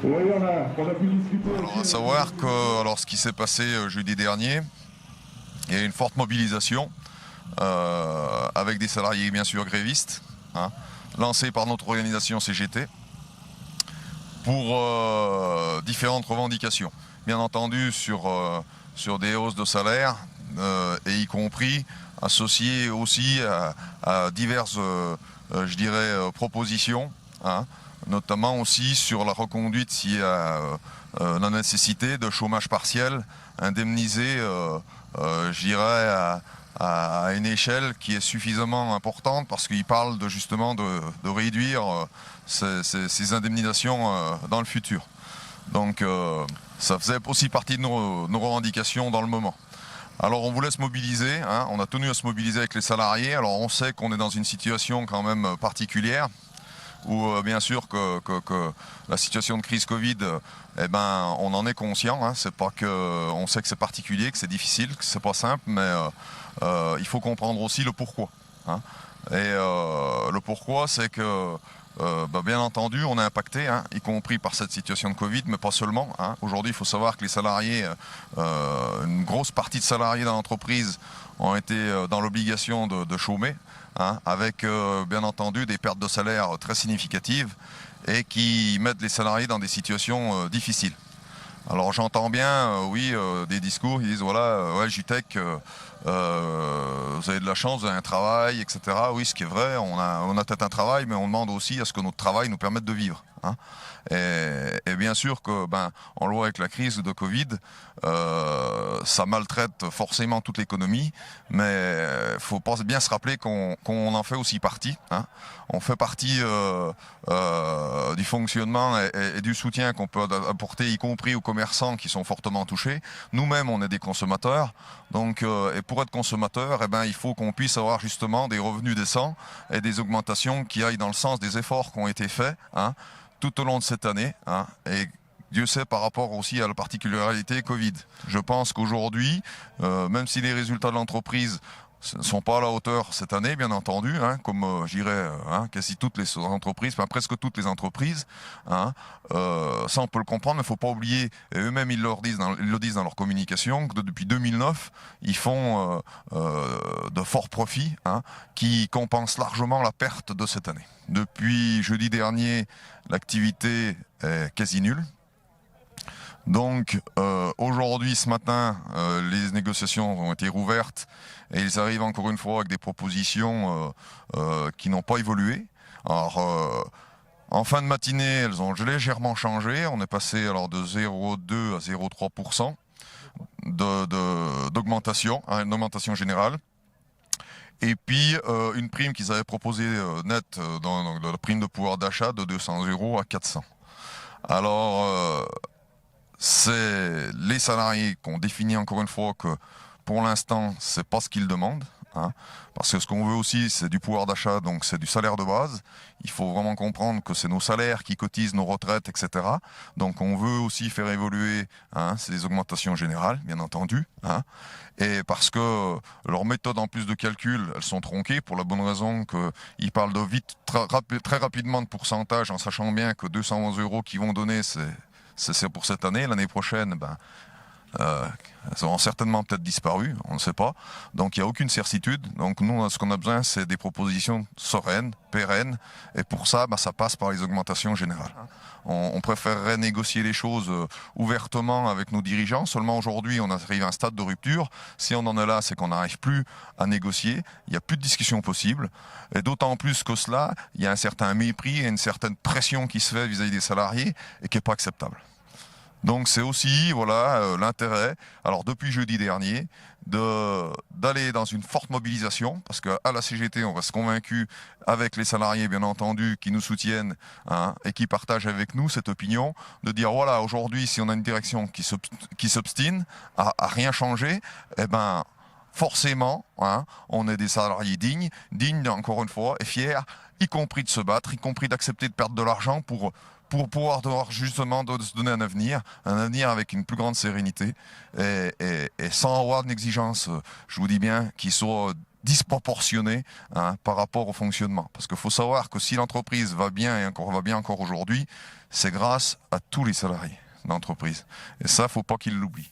Oui, on a pu discuter. Alors, à savoir que ce qui s'est passé jeudi dernier, il y a eu une forte mobilisation avec des salariés bien sûr grévistes, hein, lancés par notre organisation CGT pour différentes revendications. Bien entendu sur des hausses de salaire et y compris associées aussi à diverses je dirais propositions, hein, notamment aussi sur la reconduite s'il y a la nécessité de chômage partiel indemnisé je dirais à une échelle qui est suffisamment importante parce qu'il parle justement de réduire ces indemnisations dans le futur. Donc ça faisait aussi partie de nos revendications dans le moment. Alors on voulait se mobiliser, hein, on a tenu à se mobiliser avec les salariés. Alors on sait qu'on est dans une situation quand même particulière où bien sûr que la situation de crise Covid, on en est conscient. Hein, c'est pas que on sait que c'est particulier, que c'est difficile, que c'est pas simple, mais il faut comprendre aussi le pourquoi. Hein. Et le pourquoi, c'est que bien entendu, on est impacté, hein, y compris par cette situation de Covid, mais pas seulement. Hein. Aujourd'hui, il faut savoir que les salariés, une grosse partie de salariés dans l'entreprise ont été dans l'obligation de chômer, hein, avec bien entendu des pertes de salaire très significatives et qui mettent les salariés dans des situations difficiles. Alors j'entends bien, oui, des discours qui disent voilà, ouais, Jutech, vous avez de la chance, vous avez un travail, etc. Oui, ce qui est vrai, on a peut-être un travail, mais on demande aussi à ce que notre travail nous permette de vivre. Hein. Et bien sûr que, on le voit avec la crise de Covid, ça maltraite forcément toute l'économie, mais il faut bien se rappeler qu'on en fait aussi partie. Hein. On fait partie du fonctionnement et du soutien qu'on peut apporter, y compris aux commerçants qui sont fortement touchés. Nous-mêmes, on est des consommateurs, donc et pour être consommateur, il faut qu'on puisse avoir justement des revenus décents et des augmentations qui aillent dans le sens des efforts qui ont été faits, hein, tout au long de cette année, hein, et Dieu sait par rapport aussi à la particularité Covid. Je pense qu'aujourd'hui, même si les résultats de l'entreprise ne sont pas à la hauteur cette année, bien entendu, hein, comme je dirais quasi toutes les entreprises, presque toutes les entreprises, hein, ça on peut le comprendre, mais il ne faut pas oublier, et eux-mêmes ils le disent dans leur communication, que depuis 2009, ils font de forts profits, hein, qui compensent largement la perte de cette année. Depuis jeudi dernier, l'activité est quasi nulle. Donc aujourd'hui, ce matin, les négociations ont été rouvertes et ils arrivent encore une fois avec des propositions qui n'ont pas évolué. Alors en fin de matinée, elles ont légèrement changé. On est passé alors de 0,2 à 0,3% d'augmentation, hein, une augmentation générale. Et puis une prime qu'ils avaient proposée nette dans la prime de pouvoir d'achat de 200 € à 400. Alors c'est les salariés qui ont défini encore une fois que pour l'instant c'est pas ce qu'ils demandent, hein, parce que ce qu'on veut aussi c'est du pouvoir d'achat, donc c'est du salaire de base. Il faut vraiment comprendre que c'est nos salaires qui cotisent nos retraites, etc. Donc on veut aussi faire évoluer, hein, ces augmentations générales, bien entendu, hein, et parce que leurs méthodes en plus de calcul, elles sont tronquées pour la bonne raison qu'ils parlent de très rapidement de pourcentage, en sachant bien que 211 € qu'ils vont donner, c'est pour cette année. L'année prochaine, elles auront certainement peut-être disparu, on ne sait pas. Donc il n'y a aucune certitude. Donc nous, ce qu'on a besoin, c'est des propositions sereines, pérennes. Et pour ça, ça passe par les augmentations générales. On préférerait négocier les choses ouvertement avec nos dirigeants. Seulement aujourd'hui, on arrive à un stade de rupture. Si on en est là, c'est qu'on n'arrive plus à négocier. Il n'y a plus de discussion possible. Et d'autant plus que cela, il y a un certain mépris et une certaine pression qui se fait vis-à-vis des salariés et qui n'est pas acceptable. Donc c'est aussi l'intérêt, alors depuis jeudi dernier, d'aller dans une forte mobilisation, parce qu'à la CGT on reste convaincu avec les salariés bien entendu qui nous soutiennent, hein, et qui partagent avec nous cette opinion, de dire voilà, aujourd'hui si on a une direction qui s'obstine à rien changer, forcément, hein, on est des salariés dignes encore une fois et fiers, y compris de se battre, y compris d'accepter de perdre de l'argent pour pouvoir justement se donner un avenir avec une plus grande sérénité et sans avoir une exigence, je vous dis bien, qui soit disproportionné par rapport au fonctionnement. Parce qu'il faut savoir que si l'entreprise va bien et va bien encore aujourd'hui, c'est grâce à tous les salariés d'entreprise. Et ça, il ne faut pas qu'ils l'oublient.